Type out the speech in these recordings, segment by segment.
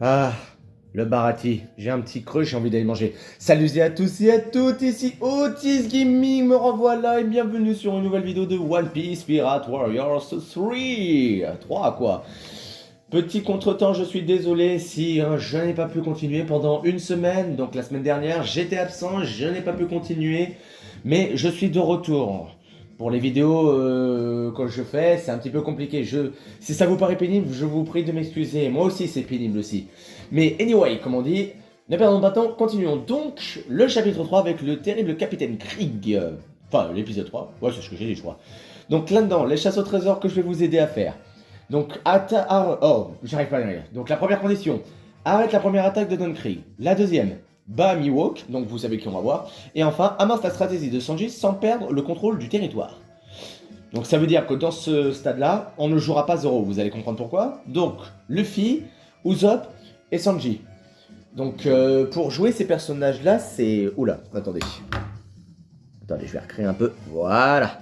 Ah, le Barati, j'ai un petit creux, j'ai envie d'aller manger. Salut à tous et à toutes, ici Otis Gaming, me revoilà et bienvenue sur une nouvelle vidéo de One Piece Pirate Warriors 3. 3 quoi. Petit contretemps, je suis désolé si je n'ai pas pu continuer pendant une semaine. Donc la semaine dernière, j'étais absent, je n'ai pas pu continuer. Mais je suis de retour. Pour les vidéos que je fais, c'est un petit peu compliqué. Si ça vous paraît pénible, je vous prie de m'excuser. Moi aussi, c'est pénible aussi. Mais anyway, comme on dit, ne perdons pas de temps, continuons donc le chapitre 3 avec le terrible capitaine Krieg. Enfin, l'épisode 3. Ouais, c'est ce que j'ai dit, je crois. Donc là-dedans, les chasses au trésor que je vais vous aider à faire. Donc, oh, j'arrive pas à lire. Donc, la première condition, arrête la première attaque de Don Krieg. La deuxième, bat Mihawk, donc vous savez qui on va voir. Et enfin, amasse la stratégie de Sanji sans perdre le contrôle du territoire. Donc, ça veut dire que dans ce stade-là, on ne jouera pas Zoro, vous allez comprendre pourquoi. Donc, Luffy, Usopp et Sanji. Donc, pour jouer ces personnages-là, c'est... Oula, attendez. Attendez, je vais recréer un peu. Voilà.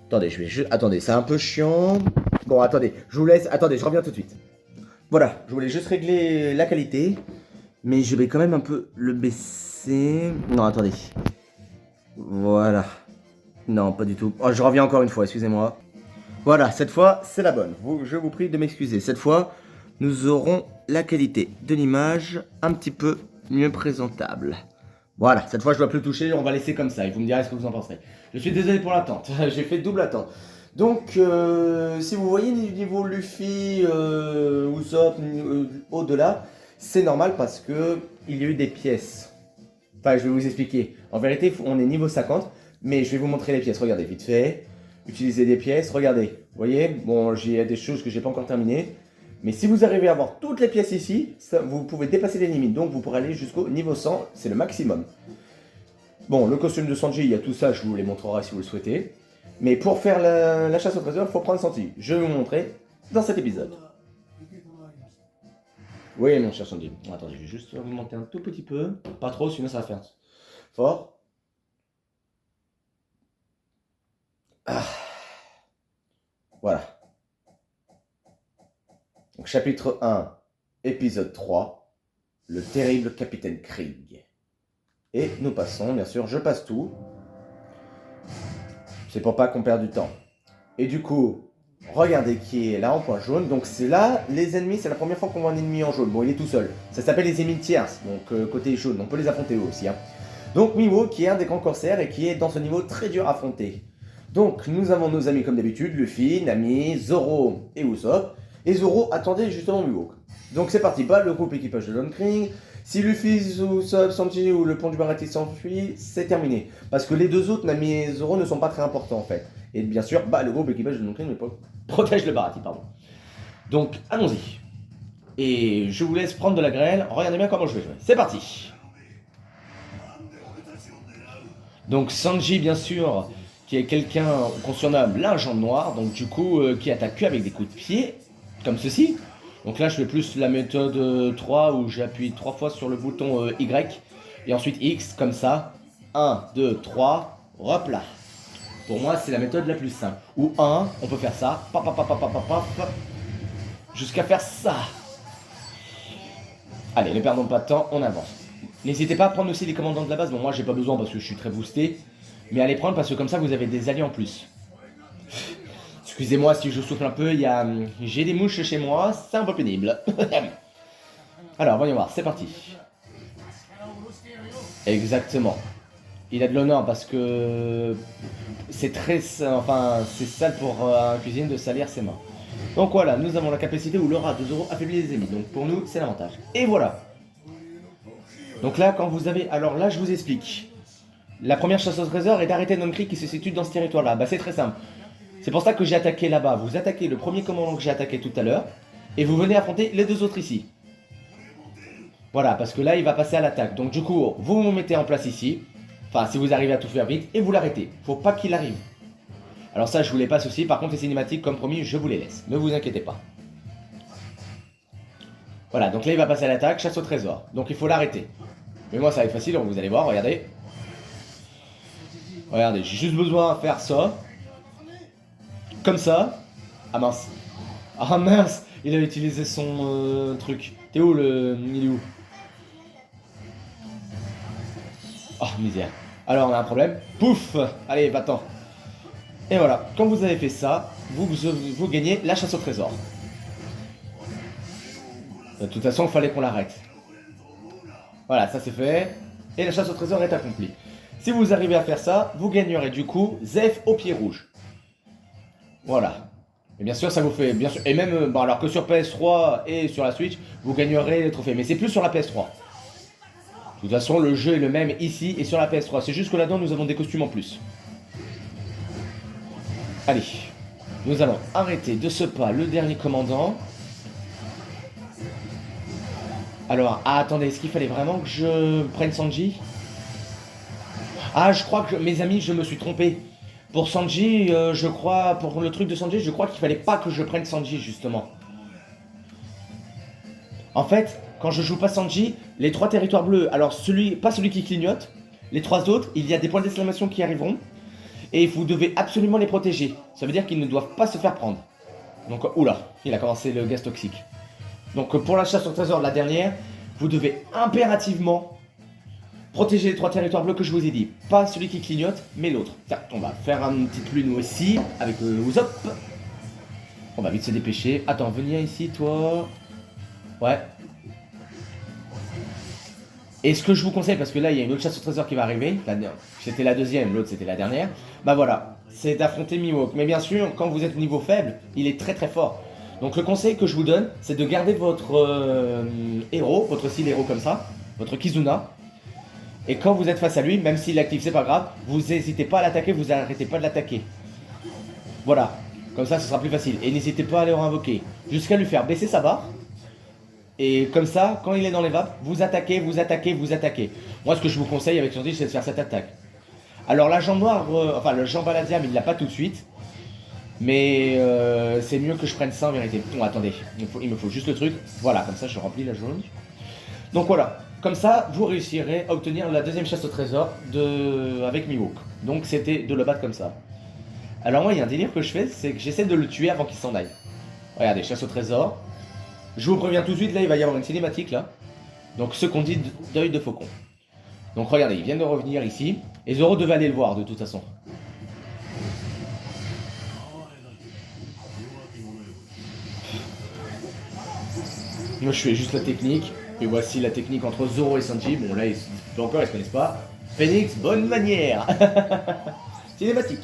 Attendez, je vais juste... Attendez, c'est un peu chiant. Bon, attendez, je vous laisse... Attendez, je reviens tout de suite. Voilà, je voulais juste régler la qualité. Mais je vais quand même un peu le baisser. Non, attendez. Voilà. Non, pas du tout. Oh, je reviens encore une fois, excusez-moi. Voilà, cette fois, c'est la bonne. Je vous prie de m'excuser. Cette fois, nous aurons la qualité de l'image un petit peu mieux présentable. Voilà, cette fois, je ne dois plus toucher. On va laisser comme ça et vous me direz ce que vous en penserez. Je suis désolé pour l'attente. J'ai fait double attente. Donc, si vous voyez niveau Luffy, Usopp, au-delà, c'est normal parce que il y a eu des pièces. Enfin, je vais vous expliquer. En vérité, on est niveau 50, mais je vais vous montrer les pièces. Regardez, vite fait. Utiliser des pièces, regardez. Vous voyez, bon, j'ai des choses que j'ai pas encore terminées. Mais si vous arrivez à avoir toutes les pièces ici, vous pouvez dépasser les limites. Donc, vous pourrez aller jusqu'au niveau 100, c'est le maximum. Bon, le costume de Sanji, il y a tout ça, je vous les montrerai si vous le souhaitez. Mais pour faire la chasse au trésor, il faut prendre Sanji. Je vais vous montrer dans cet épisode. Oui, mon cher Sanji. Attendez, je vais juste augmenter un tout petit peu. Pas trop, sinon ça va faire fort. Ah. Voilà. Donc, chapitre 1, épisode 3, le terrible capitaine Krieg. Et nous passons, bien sûr, je passe tout. C'est pour pas qu'on perde du temps. Et du coup, regardez qui est là en point jaune. Donc c'est là, les ennemis, c'est la première fois qu'on voit un ennemi en jaune. Bon, il est tout seul. Ça s'appelle les ennemis tierces, donc côté jaune. On peut les affronter eux aussi. Hein. Donc Mihawk, qui est un des grands corsaires et qui est dans ce niveau très dur à affronter. Donc nous avons nos amis comme d'habitude, Luffy, Nami, Zoro et Usopp. Et Zoro attendait justement Mihawk. Donc c'est parti, pas le groupe équipage de Don Krieg. Si Luffy, Usopp, Sanji ou le pont du Barati s'enfuit, c'est terminé. Parce que les deux autres, Nami et Zoro, ne sont pas très importants en fait. Et bien sûr, le groupe équipage de Don Krieg protège le Barati, pardon. Donc allons-y. Et je vous laisse prendre de la grêle. Regardez bien comment je vais jouer. C'est parti. Donc Sanji, bien sûr, qui est quelqu'un qu'on surnomme l'agent noir, donc du coup, qui attaque que avec des coups de pied, comme ceci. Donc là, je fais plus la méthode 3 où j'appuie 3 fois sur le bouton Y et ensuite X, comme ça. 1, 2, 3, hop là. Pour moi, c'est la méthode la plus simple. Ou 1, on peut faire ça, jusqu'à faire ça. Allez, ne perdons pas de temps, on avance. N'hésitez pas à prendre aussi les commandants de la base. Bon, moi, j'ai pas besoin parce que je suis très boosté. Mais allez prendre parce que comme ça, vous avez des alliés en plus. Excusez-moi si je souffle un peu, j'ai des mouches chez moi, c'est un peu pénible. Alors, voyons voir, c'est parti. Exactement. Il a de l'honneur parce que c'est c'est sale pour un cuisinier de salir ses mains. Donc voilà, nous avons la capacité où l'aura de Zoro affaiblit les ennemis. Donc pour nous, c'est l'avantage. Et voilà. Donc là, quand vous avez... Alors là, je vous explique. La première chasse au trésor est d'arrêter Don Krieg qui se situe dans ce territoire-là. Bah c'est très simple. C'est pour ça que j'ai attaqué là-bas. Vous attaquez le premier commandant que j'ai attaqué tout à l'heure. Et vous venez affronter les deux autres ici. Voilà, parce que là, il va passer à l'attaque. Donc du coup, vous vous mettez en place ici. Enfin, si vous arrivez à tout faire vite. Et vous l'arrêtez. Faut pas qu'il arrive. Alors ça, je vous les passe aussi. Par contre, les cinématiques, comme promis, je vous les laisse. Ne vous inquiétez pas. Voilà, donc là, il va passer à l'attaque. Chasse au trésor. Donc il faut l'arrêter. Mais moi, ça va être facile. Vous allez voir, regardez. Regardez, j'ai juste besoin de faire ça. Comme ça. Ah mince. Ah mince. Il a utilisé son truc. T'es où le... Il est où? Oh, misère. Alors, on a un problème. Pouf. Allez, va-t'en. Et voilà. Quand vous avez fait ça, vous gagnez la chasse au trésor. De toute façon, il fallait qu'on l'arrête. Voilà, ça c'est fait. Et la chasse au trésor est accomplie. Si vous arrivez à faire ça, vous gagnerez du coup Zeph au pied rouge. Voilà. Et bien sûr, ça vous fait... bien sûr. Et même, bon, alors que sur PS3 et sur la Switch, vous gagnerez les trophées. Mais c'est plus sur la PS3. De toute façon, le jeu est le même ici et sur la PS3. C'est juste que là-dedans, nous avons des costumes en plus. Allez. Nous allons arrêter de ce pas le dernier commandant. Alors, ah, attendez, est-ce qu'il fallait vraiment que je prenne Sanji? Ah, je crois que, mes amis, je me suis trompé. Pour Sanji, je crois, pour le truc de Sanji, je crois qu'il fallait pas que je prenne Sanji, justement. En fait, quand je joue pas Sanji, les 3 territoires bleus, alors pas celui qui clignote, les 3 autres, il y a des points d'exclamation qui arriveront, et vous devez absolument les protéger. Ça veut dire qu'ils ne doivent pas se faire prendre. Donc, oula, il a commencé le gaz toxique. Donc, pour la chasse au trésor de la dernière, vous devez impérativement protéger les 3 territoires bleus que je vous ai dit. Pas celui qui clignote, mais l'autre. Tiens, on va faire une petite lune aussi, avec le Usopp. On va vite se dépêcher. Attends, venir ici, toi. Ouais. Et ce que je vous conseille, parce que là, il y a une autre chasse au trésor qui va arriver. C'était la deuxième, l'autre, c'était la dernière. Bah voilà, c'est d'affronter Mihawk. Mais bien sûr, quand vous êtes au niveau faible, il est très très fort. Donc le conseil que je vous donne, c'est de garder votre héros, votre style héros comme ça, votre Kizuna. Et quand vous êtes face à lui, même s'il active, c'est pas grave, vous n'hésitez pas à l'attaquer, vous arrêtez pas de l'attaquer. Voilà, comme ça ce sera plus facile. Et n'hésitez pas à le invoquer, jusqu'à lui faire baisser sa barre. Et comme ça, quand il est dans les vapes, vous attaquez, vous attaquez, vous attaquez. Moi, ce que je vous conseille avec Sanji, c'est de faire cette attaque. Alors, la jambe noire, enfin, le Jean Baladiam, il l'a pas tout de suite. Mais c'est mieux que je prenne ça en vérité. Bon, attendez, il me faut juste le truc. Voilà, comme ça, je remplis la jaune. Donc voilà, comme ça, vous réussirez à obtenir la deuxième chasse au trésor avec Mihawk. Donc, c'était de le battre comme ça. Alors, moi, il y a un délire que je fais, c'est que j'essaie de le tuer avant qu'il s'en aille. Regardez, chasse au trésor. Je vous préviens tout de suite, là il va y avoir une cinématique là. Donc ce qu'on dit d'œil de faucon. Donc regardez, ils viennent de revenir ici. Et Zoro devait aller le voir de toute façon. Moi je fais juste la technique. Et voici la technique entre Zoro et Sanji. Bon là ils se connaissent pas. Phoenix, bonne manière. Cinématique.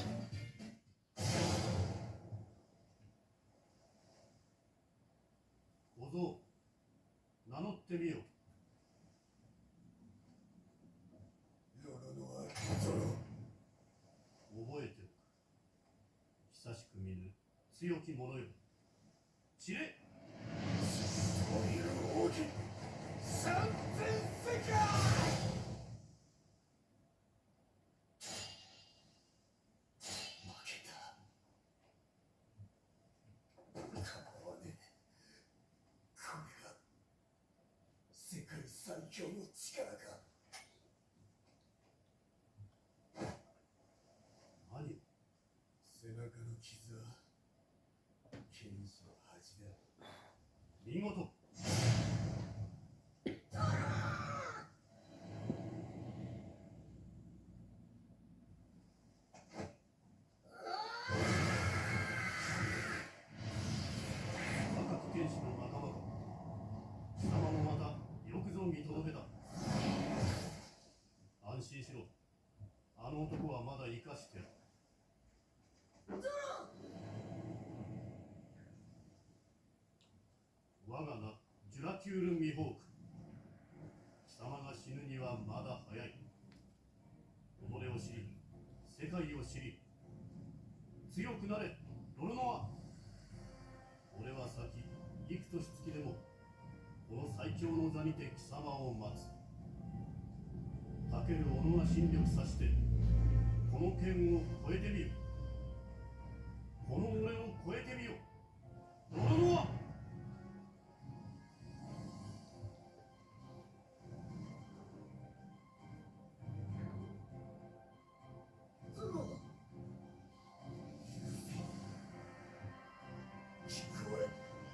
聞こ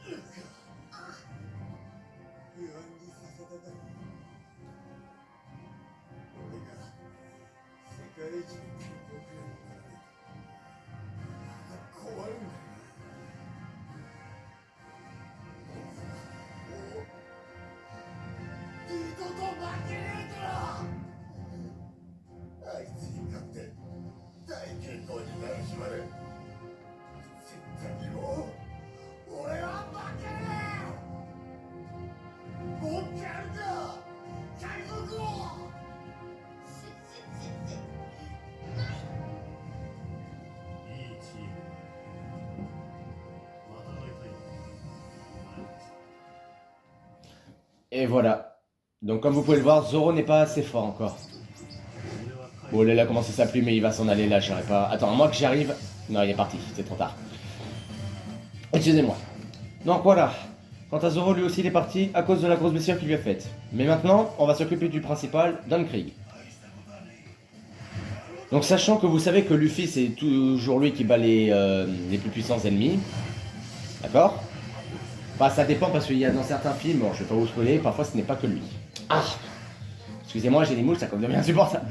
えるか Et voilà. Donc comme vous pouvez le voir, Zoro n'est pas assez fort encore. Bon, là, il a commencé sa plume, mais il va s'en aller là, j'arrive pas... Attends, moi que j'y arrive... Non, il est parti, c'est trop tard. Excusez-moi. Donc voilà. Quant à Zoro, lui aussi, il est parti à cause de la grosse blessure qu'il lui a faite. Mais maintenant, on va s'occuper du principal, Don Krieg. Donc sachant que vous savez que Luffy, c'est toujours lui qui bat les plus puissants ennemis. D'accord? Enfin, ça dépend parce qu'il y a dans certains films, bon, je vais pas vous spoiler, parfois ce n'est pas que lui. Ah! Excusez-moi, j'ai des mouches, ça devient insupportable.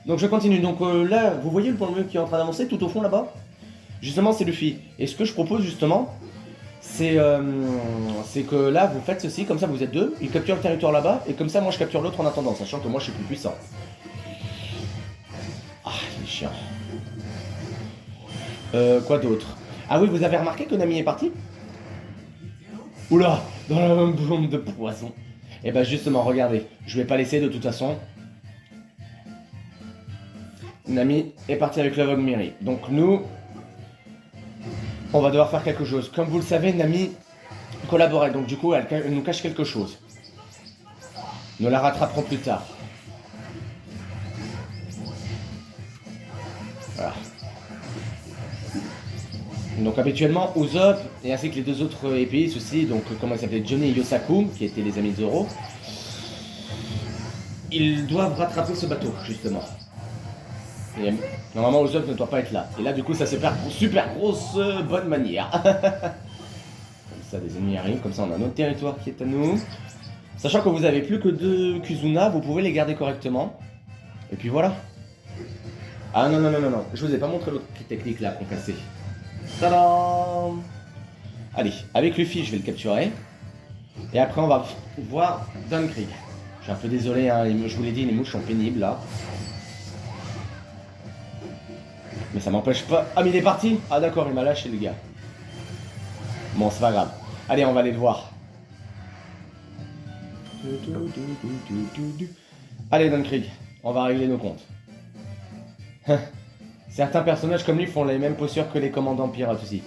Donc je continue. Donc là, vous voyez le point de vue qui est en train d'avancer tout au fond là-bas? Justement, c'est Luffy. Et ce que je propose justement, c'est que là, vous faites ceci, comme ça vous êtes deux, il capture le territoire là-bas, et comme ça, moi je capture l'autre en attendant, sachant que moi je suis plus puissant. Ah, il est chiant. Quoi d'autre? Ah oui, vous avez remarqué que Nami est parti? Oula, dans la même bombe de poison. Et bah justement, regardez, je vais pas laisser de toute façon. Nami est parti avec la Vogue Miri. Donc nous, on va devoir faire quelque chose. Comme vous le savez, Nami collaborait, donc du coup, elle nous cache quelque chose. Nous la rattraperons plus tard. Voilà. Donc habituellement, Usopp, et ainsi que les deux autres épéistes aussi, donc comment ils s'appelaient, Johnny et Yosaku, qui étaient les amis de Zoro, ils doivent rattraper ce bateau, justement. Et normalement, Usopp ne doit pas être là. Et là, du coup, ça se perd pour super grosse bonne manière. Comme ça, des ennemis arrivent, comme ça, on a notre territoire qui est à nous. Sachant que vous n'avez plus que 2 Kuzuna, vous pouvez les garder correctement. Et puis voilà. Ah non, non, non, non, non, je vous ai pas montré l'autre technique là qu'on cassait. Tadam! Allez, avec Luffy, je vais le capturer. Et après, on va voir Don Krieg. Je suis un peu désolé, hein, je vous l'ai dit, les mouches sont pénibles là. Mais ça m'empêche pas... Ah, mais il est parti! Ah d'accord, il m'a lâché le gars. Bon, c'est pas grave. Allez, on va aller le voir. Allez, Don Krieg, on va régler nos comptes. Certains personnages comme lui font les mêmes postures que les commandants pirates aussi.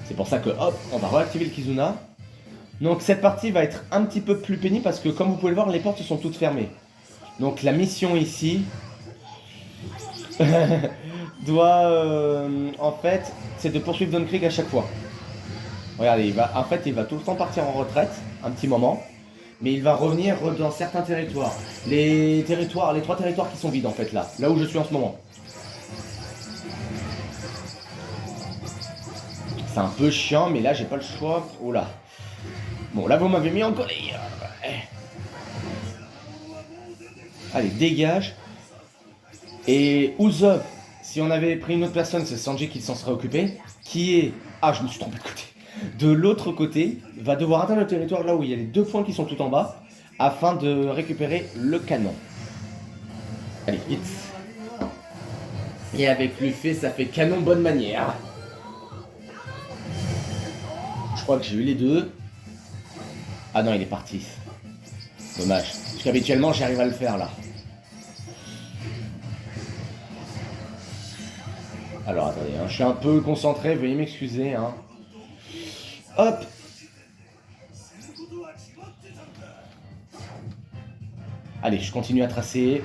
C'est pour ça que, hop, on va réactiver le Kizuna. Donc cette partie va être un petit peu plus pénible parce que, comme vous pouvez le voir, les portes sont toutes fermées. Donc la mission ici... doit... en fait, c'est de poursuivre Don Krieg à chaque fois. Regardez, il va tout le temps partir en retraite, un petit moment. Mais il va revenir dans certains territoires. Les 3 territoires qui sont vides en fait là où je suis en ce moment. C'est un peu chiant, mais là j'ai pas le choix. Oh là. Bon, là vous m'avez mis en colère. Allez, dégage. Et Usopp, si on avait pris une autre personne, c'est Sanji qui s'en serait occupé. Qui est... Ah, je me suis trompé de côté. De l'autre côté, va devoir atteindre le territoire là où il y a les 2 points qui sont tout en bas, afin de récupérer le canon. Allez, vite. Et avec Luffy, ça fait canon bonne manière. Je crois que j'ai eu les 2. Ah non, il est parti. Dommage. Parce qu'habituellement, j'arrive à le faire là. Alors attendez, hein, je suis un peu concentré, veuillez m'excuser. Hein. Hop. Allez, je continue à tracer.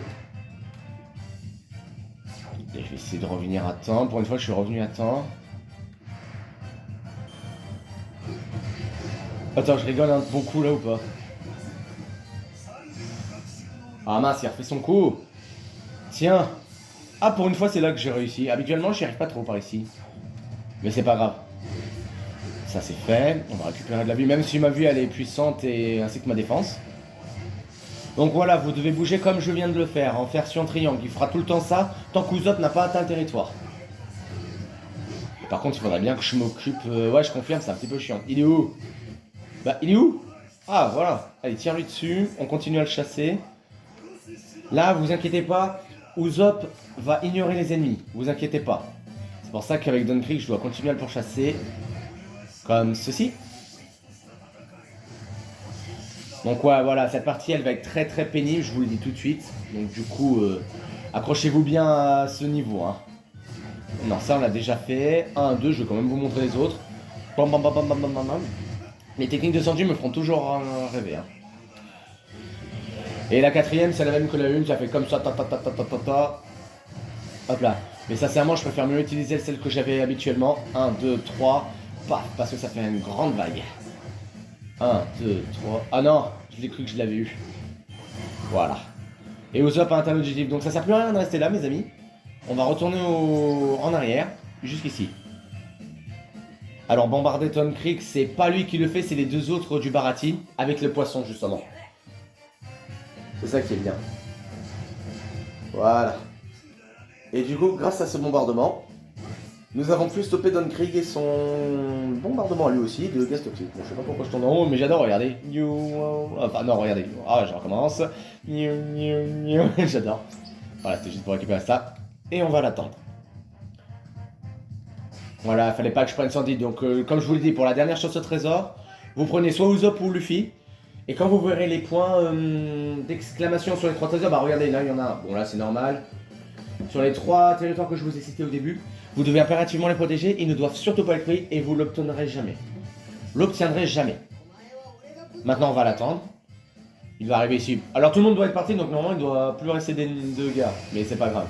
Et je vais essayer de revenir à temps. Pour une fois, je suis revenu à temps. Attends, je rigole un bon coup là ou pas? Ah mince, il a refait son coup. Tiens. Ah, pour une fois, c'est là que j'ai réussi. Habituellement, je n'y arrive pas trop par ici. Mais c'est pas grave. Ça, c'est fait. On va récupérer de la vie, même si ma vie, elle est puissante et ainsi que ma défense. Donc voilà, vous devez bouger comme je viens de le faire, en version triangle. Il fera tout le temps ça, tant qu'Usopp n'a pas atteint le territoire. Par contre, il faudrait bien que je m'occupe... Ouais, je confirme, c'est un petit peu chiant. Il est où? Bah, il est où? Ah, voilà. Allez, tire-lui dessus. On continue à le chasser. Là, vous inquiétez pas. Usopp va ignorer les ennemis. Vous inquiétez pas. C'est pour ça qu'avec Don Krieg, je dois continuer à le pourchasser. Comme ceci. Donc ouais, voilà, cette partie, elle va être très très pénible, je vous le dis tout de suite. Donc du coup, accrochez-vous bien à ce niveau. Hein. Non, ça on l'a déjà fait. 1, 2, je vais quand même vous montrer les autres. Bam, bam, bam, bam, bam, bam, bam. Les techniques de Sanji me feront toujours rêver. Hein. Et la quatrième, c'est la même que la une, ça fait comme ça, ta ta ta ta ta ta ta. Hop là. Mais sincèrement, je préfère mieux utiliser celle que j'avais habituellement. 1, 2, 3, paf, parce que ça fait une grande vague. 1, 2, 3. Ah non, je l'ai cru que je l'avais eu. Voilà. Et aux up à un objectif. Donc ça sert plus à rien de rester là, mes amis. On va retourner en arrière, jusqu'ici. Alors bombarder Tom Creek, c'est pas lui qui le fait, c'est les deux autres du Barati, avec le poisson justement. C'est ça qui est bien. Voilà. Et du coup, grâce à ce bombardement, nous avons pu stopper Don Krieg et son bombardement à lui aussi de gaz toxique. Bon, je sais pas pourquoi je tourne en haut, mais j'adore, regardez. Enfin non, regardez. Ah, je recommence. J'adore. Voilà, c'était juste pour récupérer ça. Et on va l'attendre. Voilà, fallait pas que je prenne 110. Donc, comme je vous l'ai dit, pour la dernière chasse au trésor, vous prenez soit Usopp ou Luffy. Et quand vous verrez les points d'exclamation sur les 3 trésors, bah regardez, là il y en a un. Bon, là c'est normal. Sur les 3 territoires que je vous ai cités au début, vous devez impérativement les protéger. Ils ne doivent surtout pas être pris et vous l'obtiendrez jamais. L'obtiendrez jamais. Maintenant, on va l'attendre. Il va arriver ici. Alors, tout le monde doit être parti, donc normalement, il ne doit plus rester des deux gars. Mais c'est pas grave.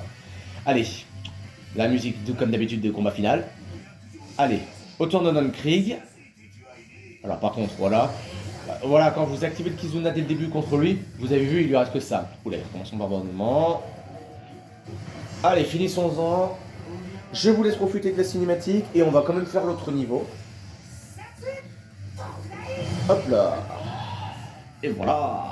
Allez, la musique, comme d'habitude, de combat final. Allez, autour de Don Krieg. Alors, par contre, voilà. Voilà, quand vous activez le Kizuna dès le début contre lui, vous avez vu, il lui reste que ça. Oula, il recommence son bombardement. Allez, finissons-en. Je vous laisse profiter de la cinématique et on va quand même faire l'autre niveau. Hop là. Et voilà.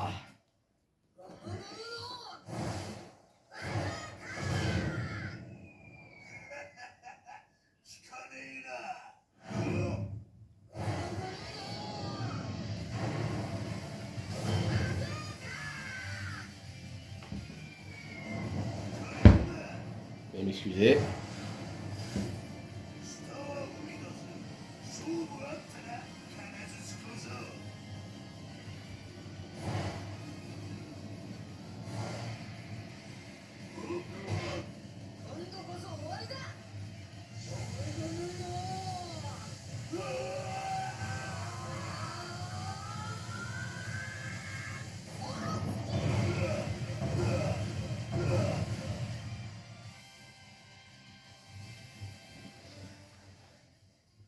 Veuillez m'excuser.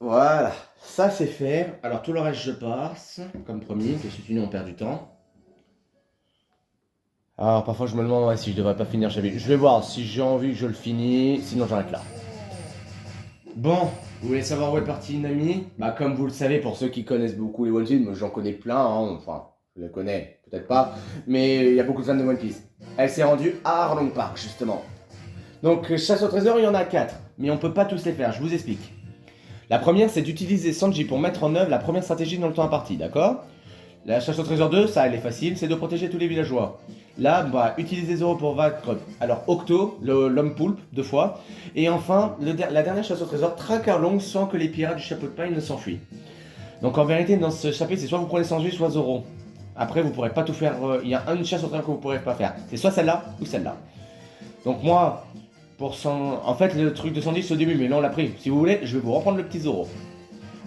Voilà, ça c'est fait. Alors tout le reste je passe, comme promis, parce que sinon on perd du temps. Alors parfois je me demande ouais, si je devrais pas finir j'avais. Je vais voir si j'ai envie que je le finis, sinon j'arrête là. Bon, vous voulez savoir où est partie Nami? Bah comme vous le savez, pour ceux qui connaissent beaucoup les One Piece, moi j'en connais plein, hein, enfin je les connais, peut-être pas, mais il y a beaucoup de fans de One Piece. Elle s'est rendue à Arlong Park justement. Donc chasse au trésor il y en a 4, mais on peut pas tous les faire, je vous explique. La première, c'est d'utiliser Sanji pour mettre en œuvre la première stratégie dans le temps imparti, d'accord? La chasse au trésor 2, ça elle est facile, c'est de protéger tous les villageois. Là, bah, utiliser Zoro pour vaincre, alors Octo, l'homme poulpe, 2 fois. Et enfin, la dernière chasse au trésor, traque Arlong sans que les pirates du chapeau de paille ne s'enfuient. Donc en vérité, dans ce chapitre, c'est soit vous prenez Sanji, soit Zoro. Après, vous pourrez pas tout faire, il y a une chasse au trésor que vous pourrez pas faire. C'est soit celle-là, ou celle-là. Donc moi, en fait, le truc de Sanji, c'est au début, mais là on l'a pris. Si vous voulez, je vais vous reprendre le petit Zoro.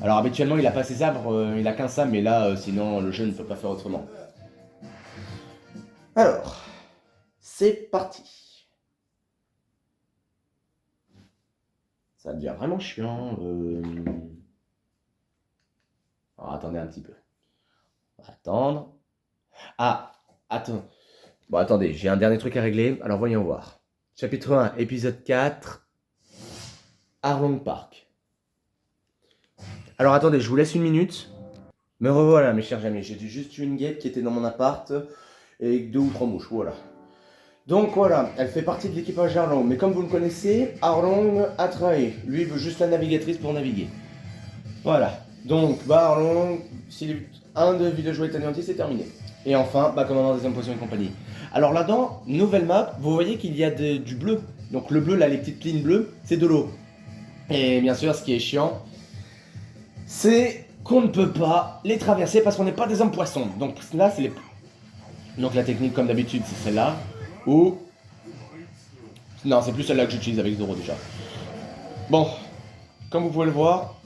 Alors habituellement, il a pas ses sabres, il a qu'un sabre, mais là, sinon, le jeu ne peut pas faire autrement. Alors, c'est parti. Ça devient vraiment chiant. Alors, attendez un petit peu. On va attendre. Ah, attends. Bon, attendez, j'ai un dernier truc à régler. Alors, voyons voir. Chapitre 1, épisode 4. Arlong Park. Alors, attendez, je vous laisse une minute. Me revoilà, mes chers amis. J'ai juste une guêpe qui était dans mon appart et 2 ou 3 mouches, voilà. Donc voilà, elle fait partie de l'équipage Arlong. Mais comme vous le connaissez, Arlong a trahi. Lui, il veut juste la navigatrice pour naviguer. Voilà. Donc, bah Arlong, si un de villageois est anéanti, c'est terminé. Et enfin, bah commandant des impositions et compagnie. Alors là-dedans, nouvelle map, vous voyez qu'il y a du bleu. Donc le bleu, là, les petites lignes bleues, c'est de l'eau. Et bien sûr, ce qui est chiant, c'est qu'on ne peut pas les traverser parce qu'on n'est pas des hommes poissons. Donc là, c'est les... Donc la technique, comme d'habitude, c'est celle-là. Ou... Non, c'est plus celle-là que j'utilise avec Zoro déjà. Bon, comme vous pouvez le voir,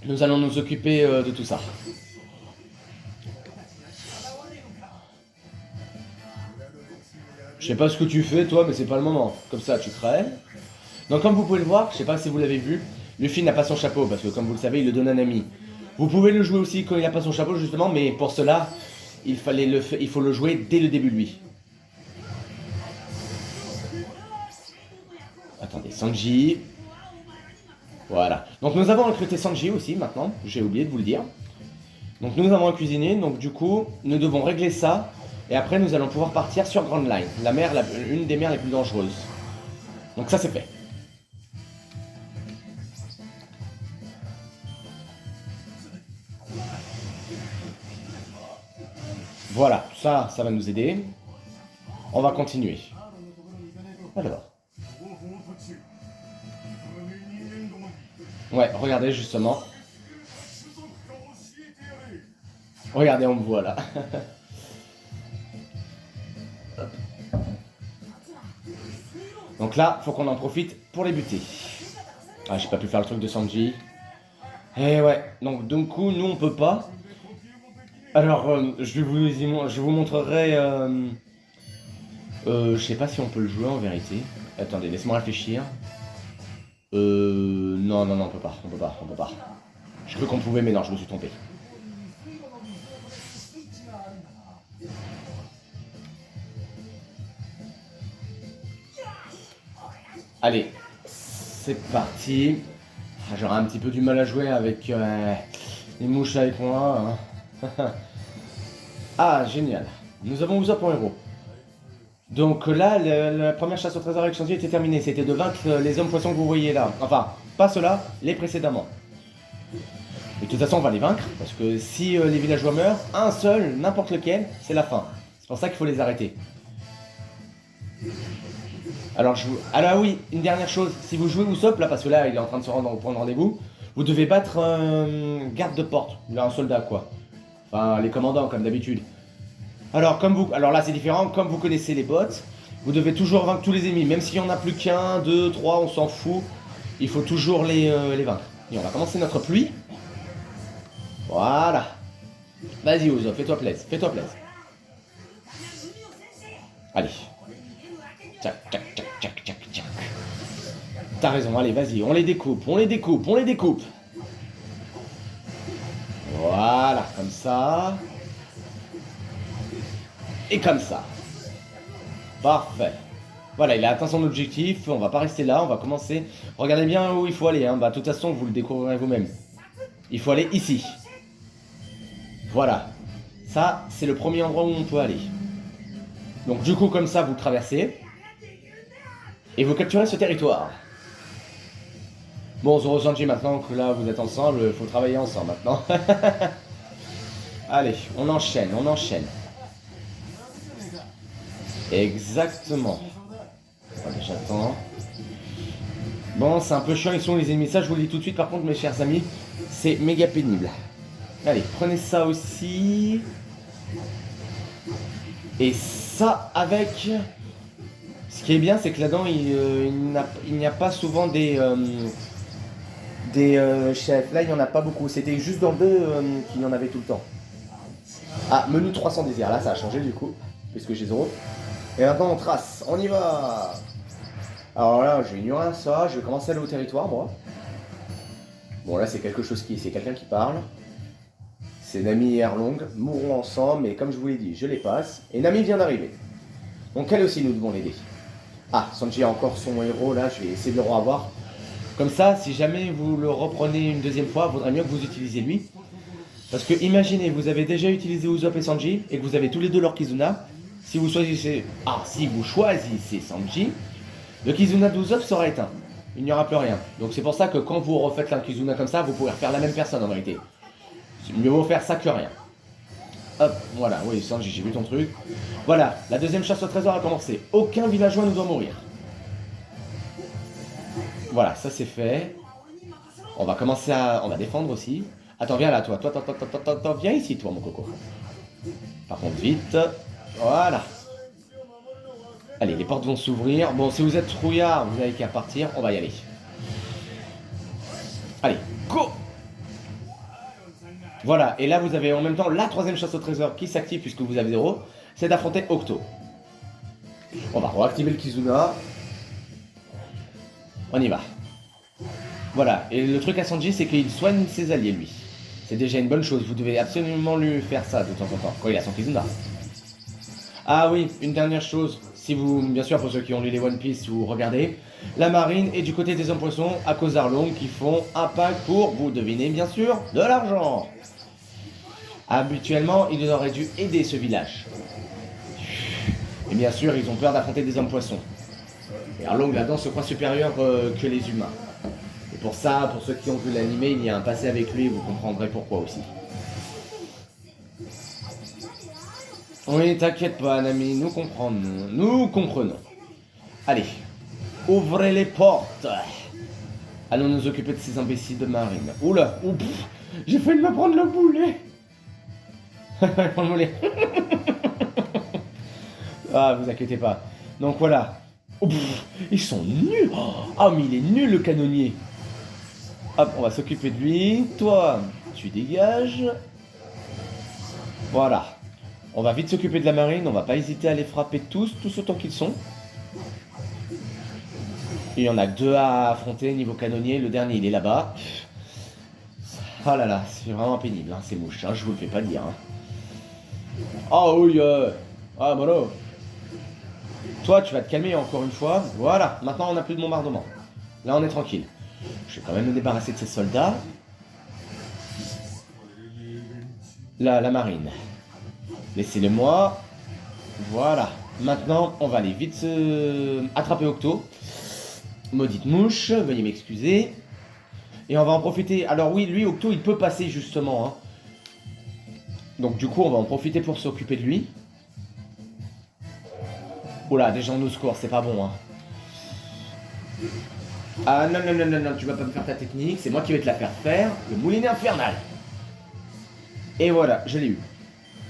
nous allons nous occuper de tout ça. Je sais pas ce que tu fais toi, mais c'est pas le moment. Comme ça, tu crèves. Donc comme vous pouvez le voir, je sais pas si vous l'avez vu, Luffy n'a pas son chapeau, parce que comme vous le savez, il le donne à un ami. Vous pouvez le jouer aussi quand il n'a pas son chapeau, justement, mais pour cela, il faut le jouer dès le début, lui. Attendez, Sanji. Voilà. Donc nous avons recruté Sanji aussi, maintenant, j'ai oublié de vous le dire. Donc nous avons un cuisinier, donc du coup, nous devons régler ça, et après nous allons pouvoir partir sur Grand Line, une des mers les plus dangereuses. Donc ça c'est fait. Voilà, ça va nous aider. On va continuer. Alors. Ouais, regardez justement. Regardez, on me voit là. Donc là, faut qu'on en profite pour les buter. Ah, j'ai pas pu faire le truc de Sanji. Eh ouais, donc d'un coup, nous on peut pas. Alors, je vous montrerai. Je sais pas si on peut le jouer en vérité. Attendez, laisse-moi réfléchir. Non, on peut pas, on peut pas. Je crois qu'on pouvait, mais non, je me suis trompé. Allez, c'est parti. Ah, j'aurai un petit peu du mal à jouer avec les mouches avec moi. Hein. Ah, génial. Nous avons Usopp en héros. Donc là, la première chasse au trésor avec Sanji était terminée. C'était de vaincre les hommes poissons que vous voyez là. Enfin, pas ceux-là, les précédemment. Et de toute façon, on va les vaincre. Parce que si les villageois meurent, un seul, n'importe lequel, c'est la fin. C'est pour ça qu'il faut les arrêter. Alors oui, une dernière chose. Si vous jouez Usopp, là, parce que là, il est en train de se rendre au point de rendez-vous, vous devez battre un garde de porte. Un soldat, quoi. Enfin, les commandants, comme d'habitude. Alors là c'est différent, comme vous connaissez les bots, vous devez toujours vaincre tous les ennemis, même s'il n'y en a plus qu'un, deux, trois, on s'en fout, il faut toujours les vaincre. Et on va commencer notre pluie. Voilà. Vas-y Usopp, fais-toi plaisir, fais-toi plaisir. Allez. Tchac, tchac, tchac, tchac, tchac, tchac. T'as raison, allez, vas-y, on les découpe. Voilà, comme ça. Et comme ça. Parfait. Voilà, il a atteint son objectif. On va pas rester là, on va commencer. Regardez bien où il faut aller. Hein. Bah, de toute façon, vous le découvrirez vous-même. Il faut aller ici. Voilà. Ça, c'est le premier endroit où on peut aller. Donc du coup, comme ça, vous traversez. Et vous capturez ce territoire. Bon, Zoro Sanji, maintenant que là, vous êtes ensemble, il faut travailler ensemble maintenant. Allez, on enchaîne. Exactement. Allez, j'attends. Bon, c'est un peu chiant, ils sont les ennemis. Ça, je vous le dis tout de suite, par contre, mes chers amis, c'est méga pénible. Allez, prenez ça aussi. Et ça avec... Ce qui est bien, c'est que là-dedans, il n'y a pas souvent des chefs. Là, il n'y en a pas beaucoup. C'était juste dans le 2 qu'il y en avait tout le temps. Ah, menu 300 désirs. Là, ça a changé du coup, puisque j'ai 0. Et maintenant, on trace. On y va. Alors là, je vais ignorer ça. Je vais commencer à aller au territoire, moi. Bon, là, c'est quelqu'un qui parle. C'est Nami et Erlong. Mourront ensemble, mais comme je vous l'ai dit, je les passe. Et Nami vient d'arriver. Donc elle aussi, nous devons l'aider. Ah, Sanji a encore son héros, là, je vais essayer de le revoir. Comme ça, si jamais vous le reprenez une deuxième fois, il vaudrait mieux que vous utilisiez lui. Parce que imaginez, vous avez déjà utilisé Usopp et Sanji, et que vous avez tous les deux leur Kizuna. Si vous choisissez Sanji, le Kizuna d'Usopp sera éteint. Il n'y aura plus rien. Donc c'est pour ça que quand vous refaites un Kizuna comme ça, vous pourrez refaire la même personne en vérité. C'est mieux vaut faire ça que rien. Hop, voilà, oui, Sanji, j'ai vu ton truc. Voilà, la deuxième chasse au trésor a commencé. Aucun villageois ne doit mourir. Voilà, ça c'est fait. On va commencer à... On va défendre aussi. Attends, viens là, toi. Toi, viens ici, toi, mon coco. Par contre, vite. Voilà. Allez, les portes vont s'ouvrir. Bon, si vous êtes trouillard, vous n'avez qu'à partir. On va y aller. Allez, go! Voilà, et là vous avez en même temps la troisième chasse au trésor qui s'active puisque vous avez 0, c'est d'affronter Octo. On va réactiver le Kizuna. On y va. Voilà, et le truc à Sanji, c'est qu'il soigne ses alliés, lui. C'est déjà une bonne chose, vous devez absolument lui faire ça de temps en temps, quand il a son Kizuna. Ah oui, une dernière chose, si vous, bien sûr pour ceux qui ont lu les One Piece, vous regardez, la marine est du côté des hommes poissons à cause d'Arlong qui font un pack pour, vous devinez bien sûr, de l'argent. Habituellement, ils auraient dû aider ce village. Et bien sûr, ils ont peur d'affronter des hommes poissons. Et Arlong là-dedans se croit supérieur que les humains. Et pour ça, pour ceux qui ont vu l'animé, il y a un passé avec lui, vous comprendrez pourquoi aussi. Oui, t'inquiète pas, Nami, nous comprenons. Nous comprenons. Allez, ouvrez les portes. Allons nous occuper de ces imbéciles de marine. Oula, j'ai failli me prendre le boulet. Prends le boulet. Ah, vous inquiétez pas. Donc voilà. Ils sont nuls. Ah, mais il est nul le canonnier. Hop, on va s'occuper de lui. Toi, tu dégages. Voilà. On va vite s'occuper de la marine. On va pas hésiter à les frapper tous autant qu'ils sont. Il y en a que 2 à affronter niveau canonnier. Le dernier, il est là-bas. Oh là là, c'est vraiment pénible, hein, ces mouches. Hein, je vous le fais pas dire. Hein. Oh oui, ah voilà. Toi, tu vas te calmer encore une fois. Voilà, maintenant on n'a plus de bombardement. Là, on est tranquille. Je vais quand même me débarrasser de ces soldats. Là, la marine. Laissez-le moi. Voilà. Maintenant, on va aller vite attraper Octo. Maudite mouche, veuillez m'excuser. Et on va en profiter. Alors oui, lui, Octo, il peut passer justement. Hein. Donc du coup, on va en profiter pour s'occuper de lui. Oula, déjà on nous score, c'est pas bon. Hein. Ah non, non, non, non, non, tu vas pas me faire ta technique, c'est moi qui vais te la faire faire. Le moulinet infernal. Et voilà, je l'ai eu.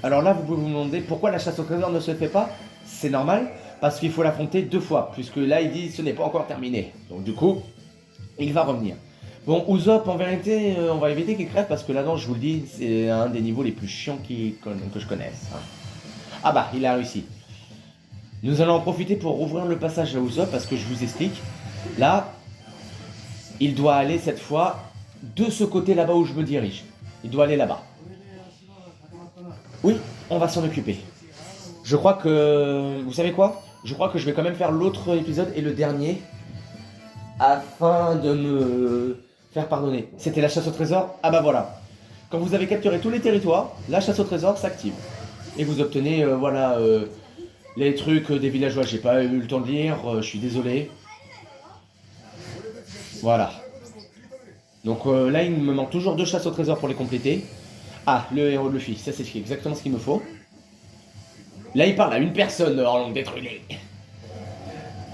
Alors là, vous pouvez vous demander pourquoi la chasse au trésor ne se fait pas. C'est normal, parce qu'il faut l'affronter 2 fois, puisque là, il dit ce n'est pas encore terminé. Donc du coup, il va revenir. Bon, Usopp, en vérité, on va éviter qu'il crève, parce que là-dedans, je vous le dis, c'est un des niveaux les plus chiants que je connaisse. Hein. Ah bah, il a réussi. Nous allons en profiter pour ouvrir le passage à Usopp, parce que je vous explique. Là, il doit aller cette fois de ce côté là-bas où je me dirige. Il doit aller là-bas. Oui, on va s'en occuper. Je crois que... Vous savez quoi? Je crois que je vais quand même faire l'autre épisode et le dernier afin de me faire pardonner. C'était la chasse au trésor? Ah bah voilà. Quand vous avez capturé tous les territoires, la chasse au trésor s'active. Et vous obtenez, voilà, les trucs des villageois. J'ai pas eu le temps de lire, je suis désolé. Voilà. Donc là, il me manque toujours 2 chasses au trésor pour les compléter. Ah, le héros de Luffy, ça c'est exactement ce qu'il me faut. Là, il parle à une personne, Arlong, détruis-les.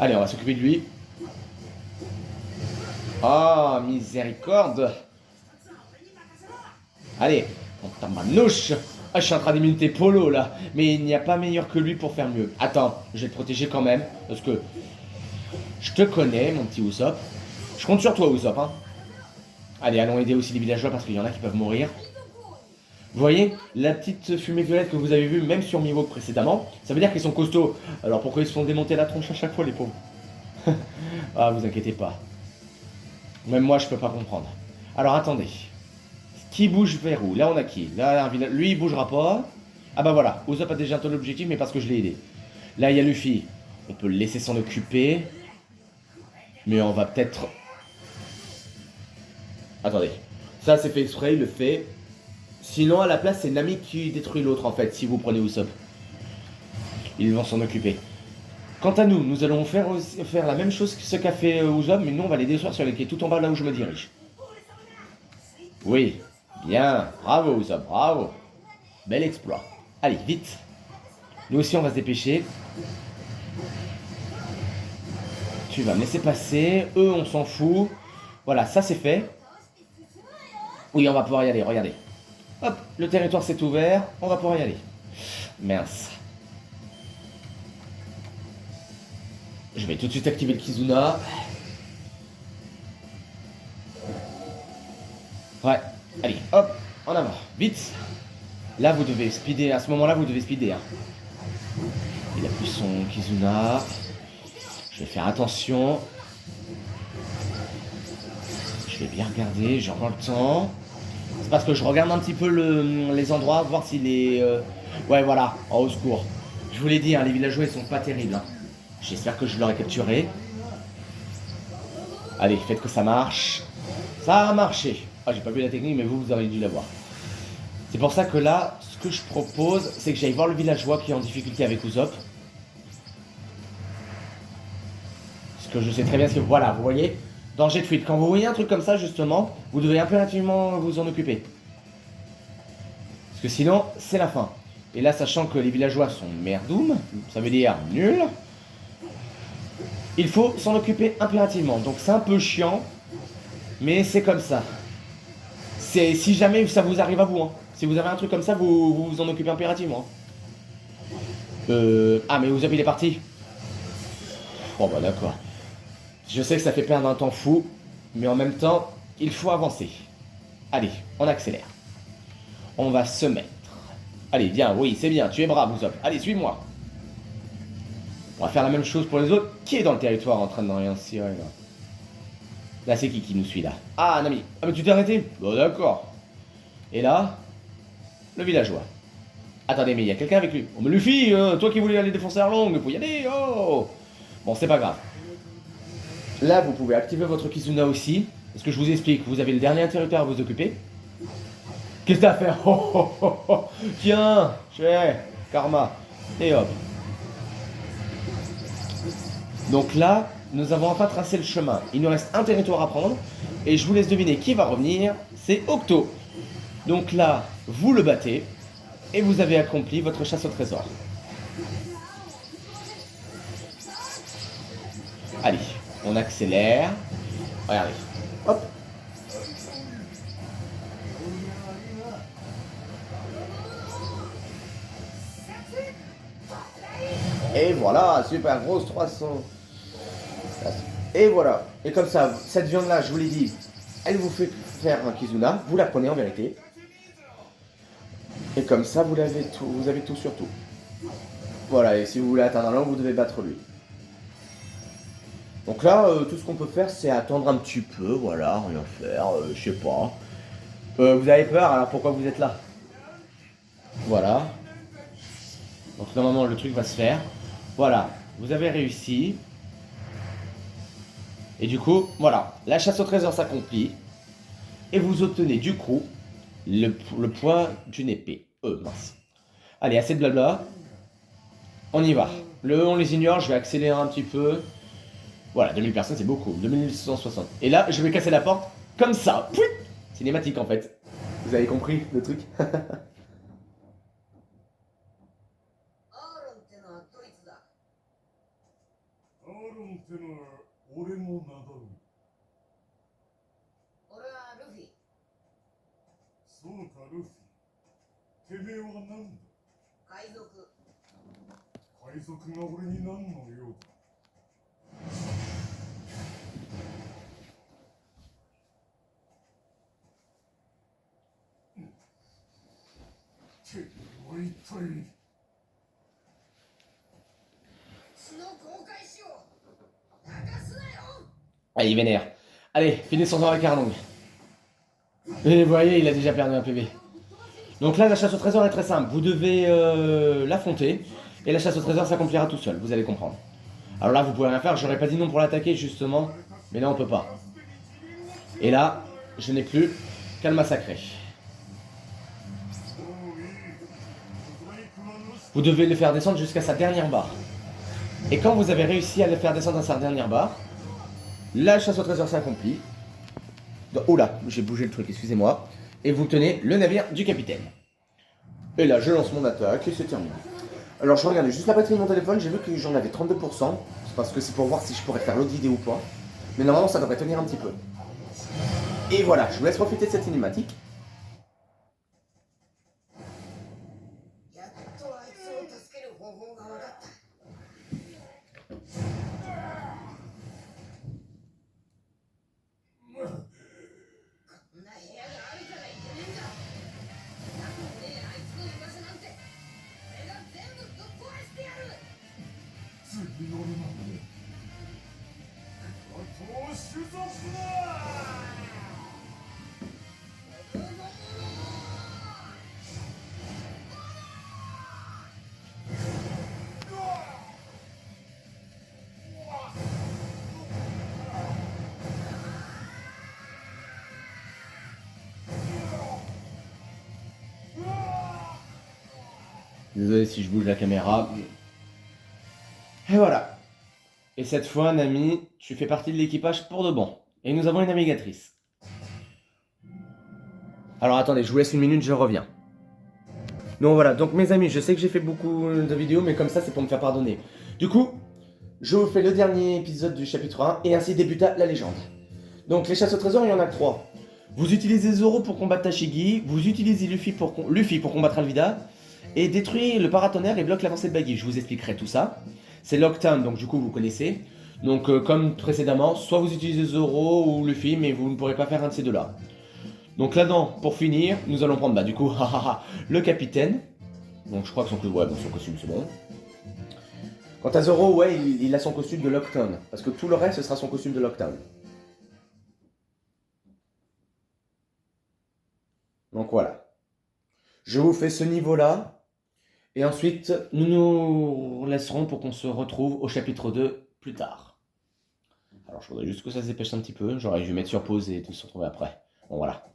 Allez, on va s'occuper de lui. Oh, miséricorde. Allez, on tape ma nouche. Ah, je suis en train d'imiter Polo, là. Mais il n'y a pas meilleur que lui pour faire mieux. Attends, je vais te protéger quand même. Parce que je te connais, mon petit Usopp. Je compte sur toi, Usopp, hein. Allez, allons aider aussi les villageois parce qu'il y en a qui peuvent mourir. Vous voyez, la petite fumée violette que vous avez vue, même sur Mihawk précédemment, ça veut dire qu'ils sont costauds. Alors pourquoi ils se font démonter la tronche à chaque fois, les pauvres? Ah, vous inquiétez pas. Même moi, je peux pas comprendre. Alors attendez. Qui bouge vers où? Là, on a qui? Là, lui, il bougera pas. Ah bah voilà, Usopp a déjà atteint l'objectif, mais parce que je l'ai aidé. Là, il y a Luffy. On peut le laisser s'en occuper. Mais on va peut-être... Attendez. Ça, c'est fait exprès, il le fait. Sinon, à la place, c'est Nami qui détruit l'autre, en fait, si vous prenez Usopp. Ils vont s'en occuper. Quant à nous, nous allons faire la même chose que ce qu'a fait Usopp, mais nous, on va les détruire sur les quais, tout en bas, là où je me dirige. Oui, bien. Bravo, Usopp, bravo. Bel exploit. Allez, vite. Nous aussi, on va se dépêcher. Tu vas me laisser passer. Eux, on s'en fout. Voilà, ça, c'est fait. Oui, on va pouvoir y aller, regardez. Hop, le territoire s'est ouvert, on va pouvoir y aller. Mince. Je vais tout de suite activer le Kizuna. Ouais, allez, hop, en avant, vite. Là, vous devez speeder, à ce moment-là, vous devez speeder. Hein. Il a plus son Kizuna. Je vais faire attention. Je vais bien regarder, j'ai encore le temps. C'est parce que je regarde un petit peu les endroits, voir s'il est... Ouais, voilà, en au secours. Je vous l'ai dit, hein, les villageois, ils sont pas terribles. Hein. J'espère que je l'aurai capturé. Allez, faites que ça marche. Ça a marché. Ah, j'ai pas vu la technique, mais vous auriez dû la voir. C'est pour ça que là, ce que je propose, c'est que j'aille voir le villageois qui est en difficulté avec Usopp. Parce que je sais très bien ce que... Voilà, vous voyez, danger de fuite. Quand vous voyez un truc comme ça, justement, vous devez impérativement vous en occuper. Parce que sinon, c'est la fin. Et là, sachant que les villageois sont merdoum, ça veut dire nul, il faut s'en occuper impérativement. Donc c'est un peu chiant, mais c'est comme ça. C'est si jamais ça vous arrive à vous. Hein. Si vous avez un truc comme ça, vous vous en occupez impérativement. Ah, mais Usopp, il est parti. Oh bah d'accord. Je sais que ça fait perdre un temps fou, mais en même temps, il faut avancer. Allez, on accélère. On va se mettre. Allez, viens, oui, c'est bien, tu es brave, Usopp. Allez, suis-moi. On va faire la même chose pour les autres. Qui est dans le territoire en train de rien cirer, là? Là, c'est qui nous suit, là? Ah, Nami. Ah, mais tu t'es arrêté? Bon, d'accord. Et là, le villageois. Attendez, mais il y a quelqu'un avec lui. Oh, mais Luffy, toi qui voulais aller défoncer Arlong, faut y aller, oh! Bon, c'est pas grave. Là, vous pouvez activer votre Kizuna aussi. Parce que je vous explique, vous avez le dernier territoire à vous occuper. Qu'est-ce que t'as à faire? Oh, oh, oh, oh. Tiens, karma. Et hop. Donc là, nous avons enfin tracé le chemin. Il nous reste un territoire à prendre. Et je vous laisse deviner qui va revenir. C'est Octo. Donc là, vous le battez. Et vous avez accompli votre chasse au trésor. Allez, on accélère. Regardez. Hop. Et voilà, super grosse 300. Et voilà. Et comme ça, cette viande-là, je vous l'ai dit, elle vous fait faire un Kizuna. Vous la prenez en vérité. Et comme ça, vous avez tout sur tout. Voilà, et si vous voulez atteindre un long, vous devez battre lui. Donc là, tout ce qu'on peut faire, c'est attendre un petit peu, voilà, rien faire, je sais pas. Vous avez peur, alors pourquoi vous êtes là? Voilà. Donc normalement, le truc va se faire. Voilà, vous avez réussi. Et du coup, voilà, la chasse au trésor s'accomplit. Et vous obtenez du coup le point d'une épée. Mince. Allez, assez de blabla. On y va. Le on les ignore, je vais accélérer un petit peu. Voilà, 2000 personnes, c'est beaucoup. 2160. Et là, je vais casser la porte comme ça. Pouit cinématique en fait. Vous avez compris le truc? Allez, il vénère. Allez, finissons avec Arlong. Et vous voyez, il a déjà perdu un PV. Donc là, la chasse au trésor est très simple. Vous devez l'affronter. Et la chasse au trésor s'accomplira tout seul, vous allez comprendre. Alors là, vous pouvez rien faire. J'aurais pas dit non pour l'attaquer, justement. Mais là, on peut pas. Et là, je n'ai plus qu'à le massacrer. Vous devez le faire descendre jusqu'à sa dernière barre. Et quand vous avez réussi à le faire descendre à sa dernière barre, la chasse au trésor s'accomplit. Oh là, j'ai bougé le truc, excusez-moi. Et vous tenez le navire du capitaine. Et là, je lance mon attaque et c'est terminé. Alors, je regardais juste la batterie de mon téléphone, j'ai vu que j'en avais 32%. C'est parce que c'est pour voir si je pourrais faire l'autre vidéo ou pas. Mais normalement, ça devrait tenir un petit peu. Et voilà, je vous laisse profiter de cette cinématique. Désolé si je bouge la caméra. Et voilà. Et cette fois, Nami, tu fais partie de l'équipage pour de bon. Et nous avons une navigatrice. Alors attendez, je vous laisse une minute, je reviens. Donc voilà, donc mes amis, je sais que j'ai fait beaucoup de vidéos, mais comme ça, c'est pour me faire pardonner. Du coup, je vous fais le dernier épisode du chapitre 1, et ainsi débuta la légende. Donc les chasses au trésor, il y en a que 3. Vous utilisez Zoro pour combattre Tashigi, vous utilisez Luffy pour combattre Alvida, et détruire le paratonnerre et bloque l'avancée de Baggy. Je vous expliquerai tout ça. C'est Lockdown, donc du coup vous connaissez. Donc comme précédemment, soit vous utilisez Zoro ou Luffy, mais vous ne pourrez pas faire un de ces deux-là. Donc là-dedans, pour finir, nous allons prendre du coup le capitaine. Donc je crois que son costume c'est bon. Quant à Zoro, ouais, il a son costume de Lockdown. Parce que tout le reste, ce sera son costume de Lockdown. Donc voilà. Je vous fais ce niveau-là. Et ensuite, nous nous laisserons pour qu'on se retrouve au chapitre 2 plus tard. Alors je voudrais juste que ça se dépêche un petit peu. J'aurais dû mettre sur pause et tout se retrouver après. Bon voilà.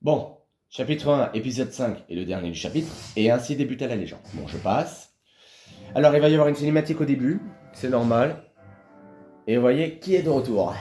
Bon, chapitre 1, épisode 5 est le dernier du chapitre. Et ainsi débuta la légende. Bon, je passe. Alors il va y avoir une cinématique au début. C'est normal. Et vous voyez qui est de retour.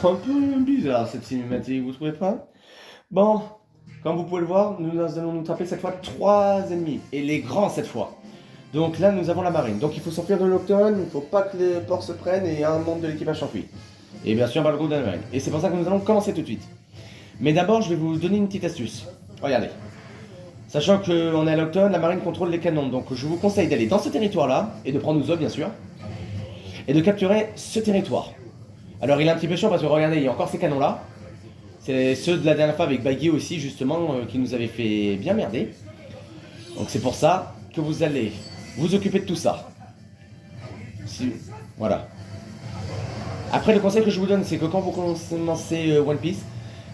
Un peu bizarre cette cinématique, vous trouvez pas? Bon, comme vous pouvez le voir, nous allons nous taper cette fois 3 ennemis, et les grands cette fois. Donc là, nous avons la marine. Donc il faut s'enfuir de l'Octone, il ne faut pas que les ports se prennent et un membre de l'équipage s'enfuit. Et bien sûr, Balrog de la marine. Et c'est pour ça que nous allons commencer tout de suite. Mais d'abord, je vais vous donner une petite astuce. Regardez. Sachant qu'on est à l'Octone, la marine contrôle les canons. Donc je vous conseille d'aller dans ce territoire-là, et de prendre Usopp bien sûr, et de capturer ce territoire. Alors il est un petit peu chiant parce que regardez, il y a encore ces canons là. C'est ceux de la dernière fois avec Baggy aussi justement qui nous avaient fait bien merder. Donc c'est pour ça que vous allez vous occuper de tout ça. Voilà. Après le conseil que je vous donne c'est que quand vous commencez One Piece,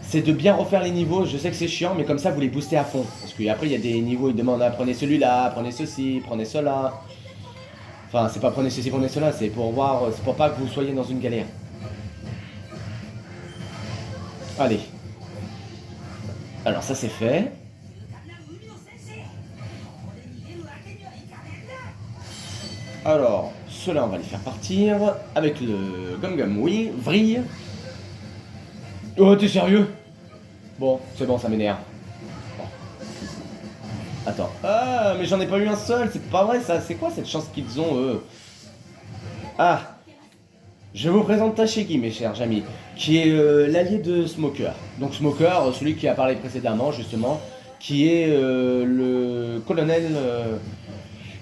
c'est de bien refaire les niveaux. Je sais que c'est chiant mais comme ça vous les boostez à fond. Parce qu'après il y a des niveaux, ils demandent prenez celui-là, prenez ceci, prenez cela. Enfin c'est pas prenez ceci, prenez cela, c'est pour voir, c'est pour pas que vous soyez dans une galère. Allez. Alors ça c'est fait. Alors, ceux-là on va les faire partir avec le Gum Gum, oui, vrille. Oh t'es sérieux? Bon, c'est bon, ça m'énerve. Bon. Attends. Ah, mais j'en ai pas eu un seul, c'est pas vrai ça, c'est quoi cette chance qu'ils ont eux? Ah, je vous présente Tashigi, mes chers amis, qui est l'allié de Smoker. Donc Smoker, celui qui a parlé précédemment, justement, qui est le colonel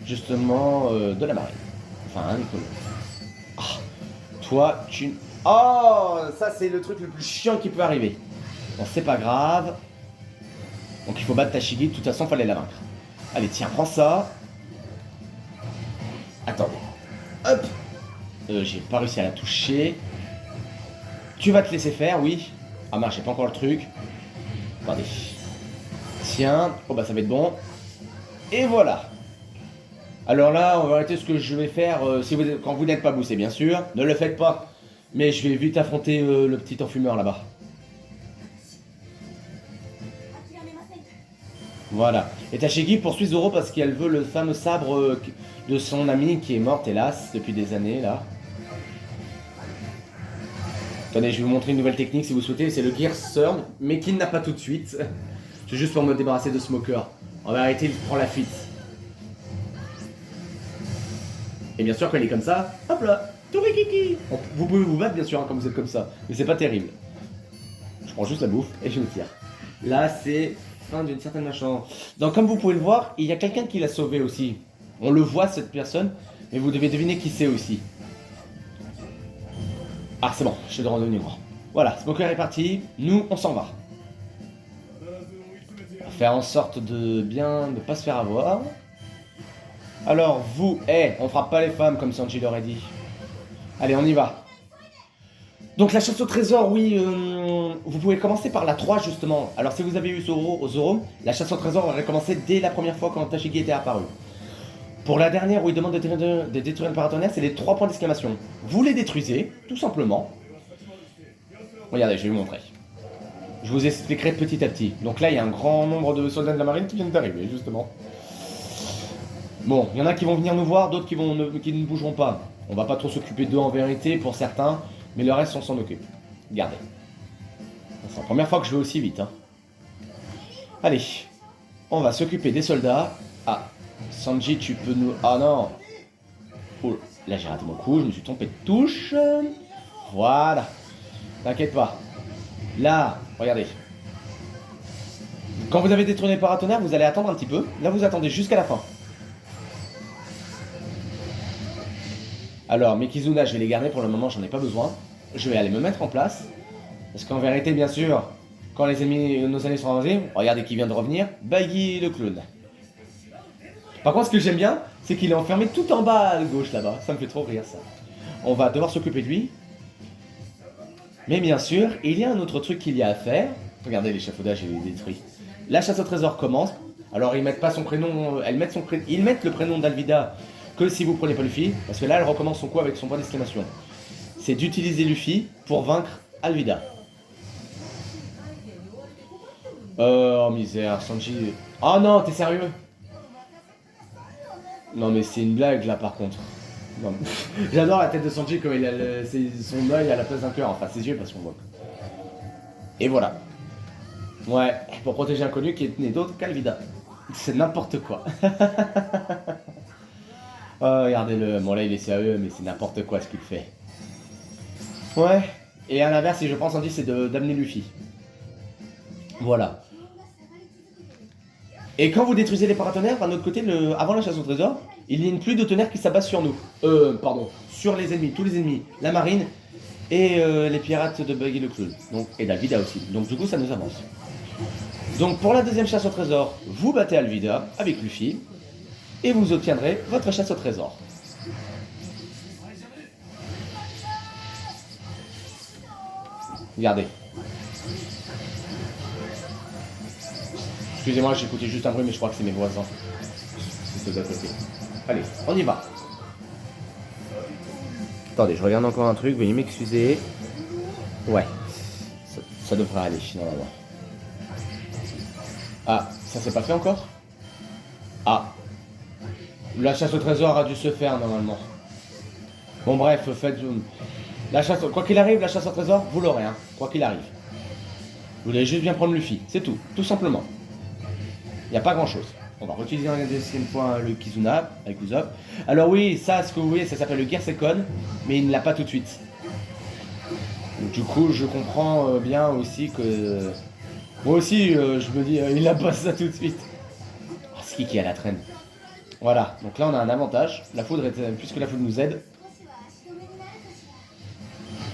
justement de la marine. Enfin, un des colons. Ah, toi, tu... Oh, ça c'est le truc le plus chiant qui peut arriver. Bon, c'est pas grave. Donc il faut battre Tashigi, de toute façon, fallait la vaincre. Allez, tiens, prends ça. Attendez. Hop. J'ai pas réussi à la toucher. Tu vas te laisser faire, oui. Ah mince, j'ai pas encore le truc. Attendez. Tiens. Oh bah ça va être bon. Et voilà. Alors là, on va arrêter ce que je vais faire si vous, quand vous n'êtes pas boosté, bien sûr. Ne le faites pas. Mais je vais vite affronter le petit enfumeur là-bas. Voilà. Et Tashigi poursuit Zoro parce qu'elle veut le fameux sabre de son amie qui est morte, hélas, depuis des années, là. Attendez, je vais vous montrer une nouvelle technique si vous souhaitez. C'est le Gear Surge, mais qui n'a pas tout de suite. C'est juste pour me débarrasser de Smoker. En vérité, il prend la fuite. Et bien sûr, quand il est comme ça, hop là, Tourikiki. Vous pouvez vous battre, bien sûr, hein, quand vous êtes comme ça. Mais c'est pas terrible. Je prends juste la bouffe et je me tire. Là, c'est fin d'une certaine machin. Donc, comme vous pouvez le voir, il y a quelqu'un qui l'a sauvé aussi. On le voit, cette personne, mais vous devez deviner qui c'est aussi. Ah, c'est bon, je suis redevenu grand. Voilà, Smoker est parti. Nous, on s'en va. On va faire en sorte de bien ne pas se faire avoir. Alors, vous, on frappe pas les femmes, comme Sanji l'aurait dit. Allez, on y va. Donc, la chasse au trésor, oui, vous pouvez commencer par la 3, justement. Alors, si vous avez eu Zoro, la chasse au trésor aurait commencé dès la première fois quand Tashigi était apparu. Pour la dernière où il demande de détruire le paratonnerre, c'est les 3 points d'exclamation. Vous les détruisez, tout simplement. Regardez, je vais vous montrer. Je vous expliquerai petit à petit. Donc là, il y a un grand nombre de soldats de la marine qui viennent d'arriver, justement. Bon, il y en a qui vont venir nous voir, d'autres qui ne bougeront pas. On va pas trop s'occuper d'eux en vérité, pour certains, mais le reste, on s'en occupe. Regardez. C'est la première fois que je vais aussi vite. Hein. Allez, on va s'occuper des soldats. Ah, Sanji, tu peux nous... Ah non. Oh, là, j'ai raté mon coup, je me suis trompé de touche. Voilà. T'inquiète pas. Là, regardez. Quand vous avez détourné le paratonnerre, vous allez attendre un petit peu. Là, vous attendez jusqu'à la fin. Alors, mes Kizuna, je vais les garder pour le moment, j'en ai pas besoin. Je vais aller me mettre en place. Parce qu'en vérité, bien sûr, quand les ennemis, nos ennemis sont avancés, regardez qui vient de revenir, Baggy le clown. Par contre, ce que j'aime bien, c'est qu'il est enfermé tout en bas à gauche là-bas. Ça me fait trop rire, ça. On va devoir s'occuper de lui. Mais bien sûr, il y a un autre truc qu'il y a à faire. Regardez, l'échafaudage est détruit. La chasse au trésor commence. Alors, ils mettent pas son prénom, ils mettent le prénom d'Alvida que si vous prenez pas Luffy. Parce que là, elle recommence son coup avec son point d'exclamation. C'est d'utiliser Luffy pour vaincre Alvida. Oh misère, Sanji. Oh non, t'es sérieux? Non mais c'est une blague là par contre. J'adore la tête de Sanji quand il a son œil à la place d'un cœur, enfin ses yeux parce qu'on voit. Et voilà. Ouais, pour protéger un connu qui n'est d'autre qu'Alvida. C'est n'importe quoi. Oh regardez-le, bon là il est sérieux mais c'est n'importe quoi ce qu'il fait. Ouais, et à l'inverse si je prends Sanji c'est d'amener Luffy. Voilà. Et quand vous détruisez les paratonnerres, d'un autre côté, avant la chasse au trésor, il n'y a plus de tonnerres qui s'abattent sur nous. Pardon, sur les ennemis, tous les ennemis, la marine et les pirates de Buggy le Clown. Donc, et d'Alvida aussi. Donc du coup, ça nous avance. Donc pour la deuxième chasse au trésor, vous battez Alvida avec Luffy et vous obtiendrez votre chasse au trésor. Regardez. Excusez-moi, j'ai écouté juste un bruit, mais je crois que c'est mes voisins. C'est de côté. Allez, on y va. Attendez, je regarde encore un truc, veuillez m'excuser. Ouais, ça devrait aller, normalement. Ah, ça s'est pas fait encore? Ah. La chasse au trésor a dû se faire, normalement. Bon, bref, faites... La chasse... Quoi qu'il arrive, la chasse au trésor, vous l'aurez, hein. Quoi qu'il arrive. Vous voulez juste bien prendre Luffy, c'est tout, tout simplement. Il n'y a pas grand chose. On va réutiliser une deuxième fois le Kizuna avec Usopp. Alors oui, ça, ce que vous voyez, ça s'appelle le Gear Second, mais il ne l'a pas tout de suite. Donc, du coup, je comprends bien aussi que... Moi aussi, je me dis, il n'a pas ça tout de suite. Oh, c'est qui est à la traîne? Voilà, donc là on a un avantage, puisque la foudre nous aide.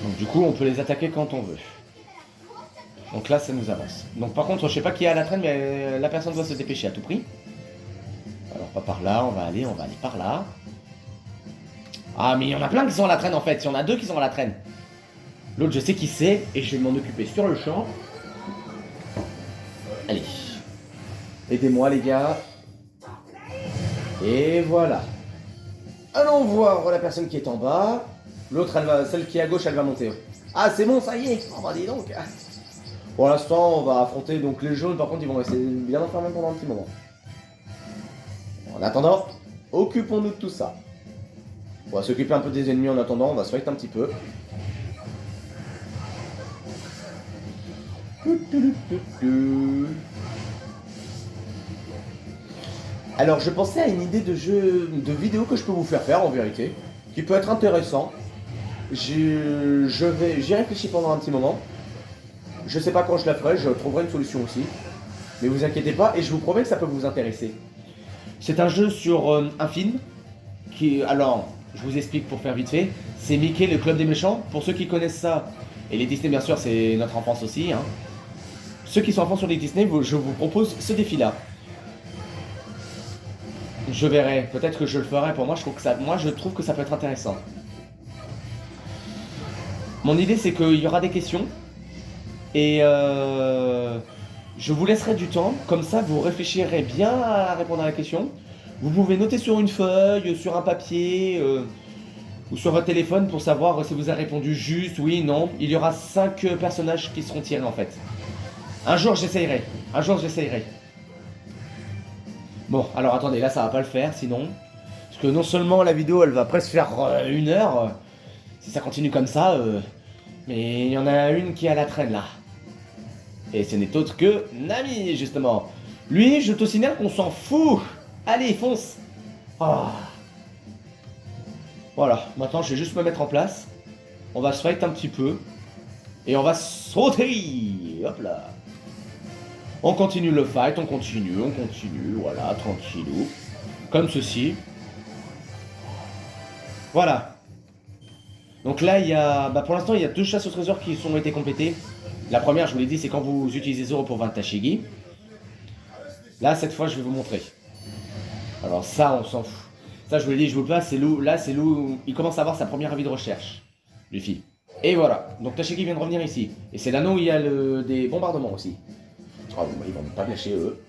Donc du coup on peut les attaquer quand on veut. Donc là ça nous avance. Donc par contre je sais pas qui est à la traîne, mais la personne doit se dépêcher à tout prix. Alors pas par là, on va aller par là. Ah mais il y en a plein qui sont à la traîne en fait, il y en a deux qui sont à la traîne. L'autre je sais qui c'est, et je vais m'en occuper sur le champ. Allez. Aidez-moi les gars. Et voilà. Allons voir la personne qui est en bas. L'autre, celle qui est à gauche, elle va monter. Ah, c'est bon, ça y est. Oh bah dis donc. Pour l'instant, on va affronter donc les jaunes. Par contre, ils vont rester bien enfermés pendant un petit moment. En attendant, occupons-nous de tout ça. On va s'occuper un peu des ennemis en attendant. On va se fight un petit peu. Alors, je pensais à une idée de jeu, de vidéo que je peux vous faire en vérité, qui peut être intéressant. J'y réfléchis pendant un petit moment. Je sais pas quand je la ferai, je trouverai une solution aussi. Mais vous inquiétez pas, et je vous promets que ça peut vous intéresser. C'est un jeu sur un film qui, alors, je vous explique pour faire vite fait. C'est Mickey, le club des méchants. Pour ceux qui connaissent ça, et les Disney bien sûr, c'est notre enfance aussi. Hein. Ceux qui sont enfants sur les Disney, je vous propose ce défi-là. Je verrai, peut-être que je le ferai. Pour moi, je trouve que ça peut être intéressant. Mon idée, c'est qu'il y aura des questions. Et je vous laisserai du temps. Comme ça, vous réfléchirez bien à répondre à la question. Vous pouvez noter sur une feuille, sur un papier, ou sur votre téléphone pour savoir si vous avez répondu juste, oui, non. Il y aura 5 personnages qui seront tirés en fait. Un jour, j'essayerai. Un jour, j'essayerai. Bon, alors attendez, là ça va pas le faire sinon. Parce que non seulement la vidéo elle va presque faire 1 heure, si ça continue comme ça, mais il y en a une qui est à la traîne là. Et ce n'est autre que Nami justement. Lui, je te signale qu'on s'en fout. Allez, fonce. Oh. Voilà, maintenant je vais juste me mettre en place. On va se fight un petit peu. Et on va sauter. Hop là. On continue le fight, on continue, voilà, tranquillou. Comme ceci. Voilà. Donc là, il y a, pour l'instant, il y a 2 chasses au trésor qui ont été complétées. La première, je vous l'ai dit, c'est quand vous utilisez Zoro pour vaincre Tashigi. Là, cette fois, je vais vous montrer. Alors ça, on s'en fout. Ça, je vous l'ai dit, je vous le passe, c'est Lou. Là, c'est Lou, il commence à avoir sa première avis de recherche. Luffy. Et voilà. Donc Tashigi vient de revenir ici. Et c'est l'anneau où il y a des bombardements aussi. Oh, ils vont pas me lâcher eux.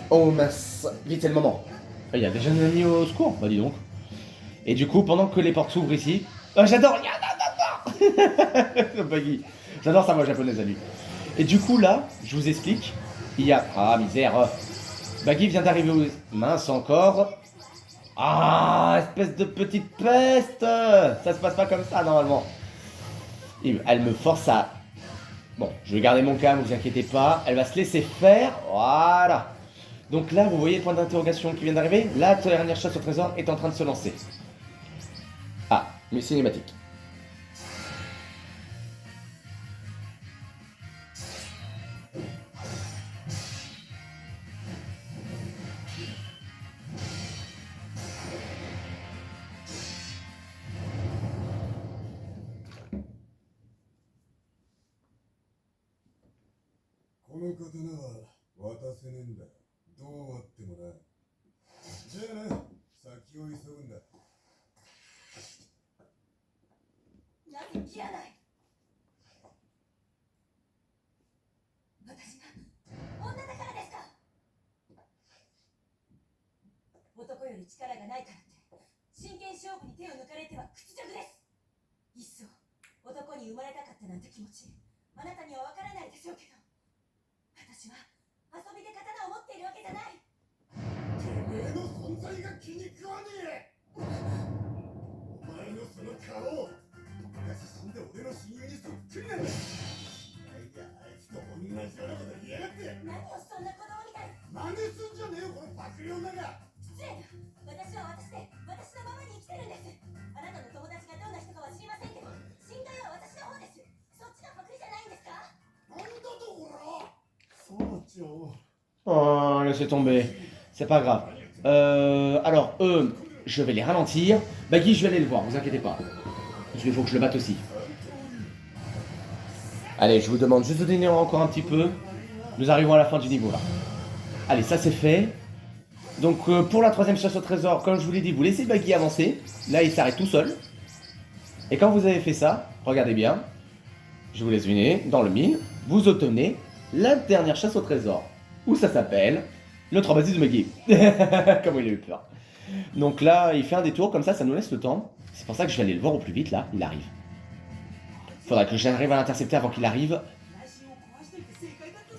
Oh mince, vite c'est le moment. Il y a déjà un ami au secours, bah dis donc. Et du coup, pendant que les portes s'ouvrent ici... Oh, j'adore. Baggy. J'adore sa voix japonaise à lui. Et du coup là, je vous explique. Il y a... Ah misère. Baggy vient d'arriver au... Mince encore. Ah, espèce de petite peste. Ça se passe pas comme ça normalement. Et elle me force à... Bon, je vais garder mon calme, vous inquiétez pas. Elle va se laisser faire. Voilà. Donc là, vous voyez le point d'interrogation qui vient d'arriver. La dernière chasse au trésor est en train de se lancer. Ah, mais cinématique. laissez tomber. C'est pas grave. Alors, eux, je vais les ralentir. Baggy, je vais aller le voir, vous inquiétez pas. Parce qu'il faut que je le batte aussi. Allez, je vous demande juste de donner encore un petit peu. Nous arrivons à la fin du niveau là. Allez, ça c'est fait. Donc pour la troisième chasse au trésor, comme je vous l'ai dit, vous laissez Baggy avancer. Là, il s'arrête tout seul. Et quand vous avez fait ça, regardez bien. Je vous laisse deviner, dans le mille, vous obtenez la dernière chasse au trésor. Où ça s'appelle le 3 basis de Baggy. Comment il a eu peur. Donc là, il fait un détour, comme ça nous laisse le temps. C'est pour ça que je vais aller le voir au plus vite, là, il arrive. Faudra que j'arrive à l'intercepter avant qu'il arrive.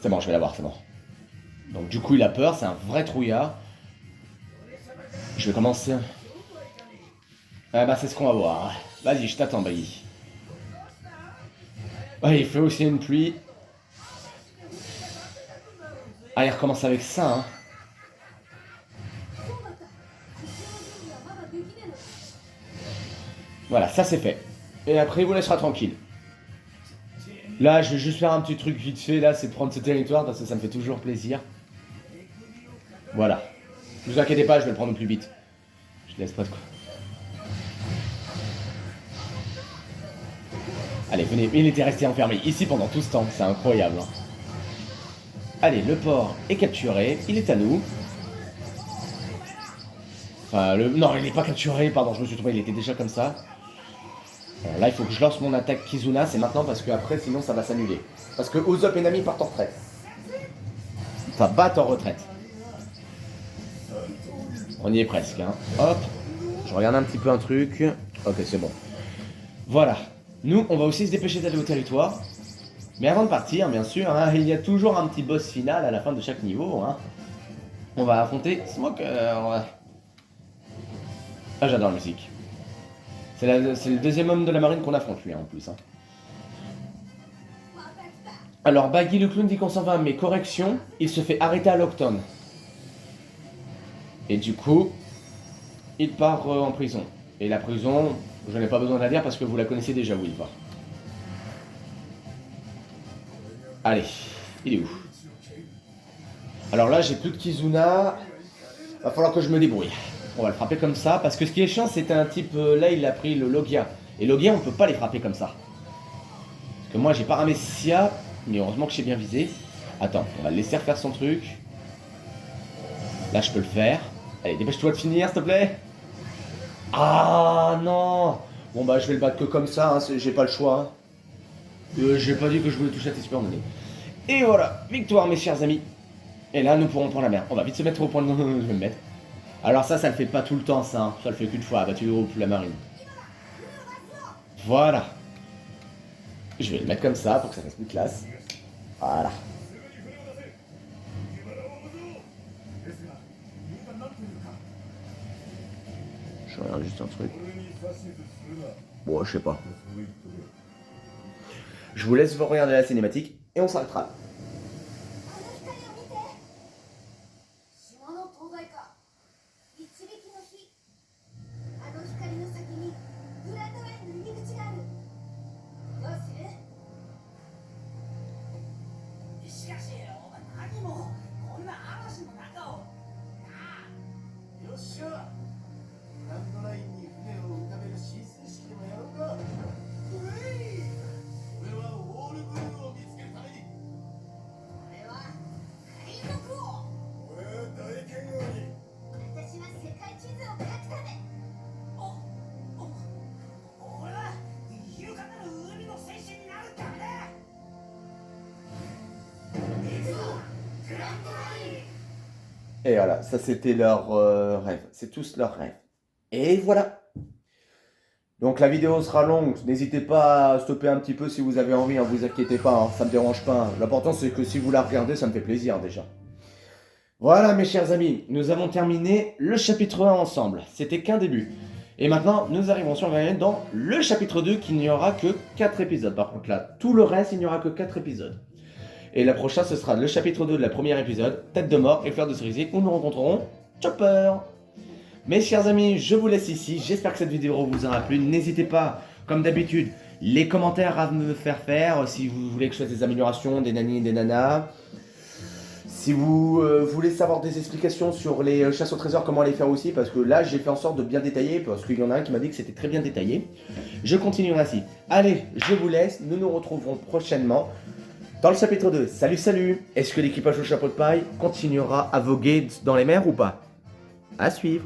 C'est bon, je vais l'avoir, c'est bon. Donc du coup, il a peur, c'est un vrai trouillard. Je vais commencer. Ah bah c'est ce qu'on va voir. Vas-y, je t'attends, Baggy. Ouais, il fait aussi une pluie. Ah, il recommence avec ça, hein. Voilà, ça c'est fait. Et après, il vous laissera tranquille. Là, je vais juste faire un petit truc vite fait, là, c'est de prendre ce territoire, parce que ça me fait toujours plaisir. Voilà. Ne vous inquiétez pas, je vais le prendre au plus vite. Je laisse pas de quoi. Allez, venez, il était resté enfermé ici pendant tout ce temps, c'est incroyable. Hein. Allez, le porc est capturé, il est à nous. Enfin, non, il n'est pas capturé, pardon, je me suis trompé, il était déjà comme ça. Alors là, il faut que je lance mon attaque Kizuna, c'est maintenant parce que après, sinon ça va s'annuler. Parce que Usopp et Nami partent en retraite. Enfin, battent en retraite. On y est presque, hein. Hop, je regarde un petit peu un truc. Ok, c'est bon. Voilà. Nous, on va aussi se dépêcher d'aller au territoire. Mais avant de partir, bien sûr, hein, il y a toujours un petit boss final à la fin de chaque niveau. Hein. On va affronter Smoker. Ah, j'adore la musique. C'est le deuxième homme de la marine qu'on affronte, lui, hein, en plus. Hein. Alors, Baggy le clown dit qu'on s'en va, mais correction, il se fait arrêter à Lockton. Et du coup, il part en prison. Et la prison, je n'ai pas besoin de la dire parce que vous la connaissez déjà où il va. Allez, il est où? Alors là, j'ai plus de Kizuna. Va falloir que je me débrouille. On va le frapper comme ça, parce que ce qui est chiant, c'est un type... là, il a pris le Logia. Et Logia, on peut pas les frapper comme ça. Parce que moi, j'ai Paramecia, mais heureusement que j'ai bien visé. Attends, on va le laisser refaire son truc. Là, je peux le faire. Allez, dépêche-toi de finir, s'il te plaît. Ah, non. Bon, bah, je vais le battre que comme ça, hein, j'ai pas le choix. Hein. J'ai pas dit que je voulais toucher à tes super données. Et voilà, victoire, mes chers amis. Et là, nous pourrons prendre la mer. On va vite se mettre au point de... je vais me mettre. Alors ça le fait pas tout le temps, ça. Hein. Ça le fait qu'une fois, battu au plus la marine. Voilà. Je vais le mettre comme ça pour que ça fasse plus classe. Voilà. Je regarde juste un truc. Bon, je sais pas. Je vous laisse regarder la cinématique et on s'arrêtera. Et voilà, ça c'était leur rêve. C'est tous leurs rêves. Et voilà. Donc la vidéo sera longue. N'hésitez pas à stopper un petit peu si vous avez envie. Hein, vous inquiétez pas, hein, ça me dérange pas. Hein. L'important c'est que si vous la regardez, ça me fait plaisir déjà. Voilà mes chers amis, nous avons terminé le chapitre 1 ensemble. C'était qu'un début. Et maintenant, nous arrivons sur dans le chapitre 2 qui n'y aura que 4 épisodes. Par contre là, tout le reste, il n'y aura que 4 épisodes. Et la prochaine, ce sera le chapitre 2 de la première épisode, Tête de mort et fleur de cerisier, où nous rencontrerons Chopper. Mes chers amis, je vous laisse ici. J'espère que cette vidéo vous aura plu. N'hésitez pas, comme d'habitude, les commentaires à me faire si vous voulez que je fasse des améliorations, des nanis et des nanas. Si vous voulez savoir des explications sur les chasses au trésor, comment les faire aussi, parce que là j'ai fait en sorte de bien détailler, parce qu'il y en a un qui m'a dit que c'était très bien détaillé. Je continuerai ainsi. Allez, je vous laisse, nous nous retrouverons prochainement dans le chapitre 2. Salut, salut! Est-ce que l'équipage au chapeau de paille continuera à voguer dans les mers ou pas? À suivre!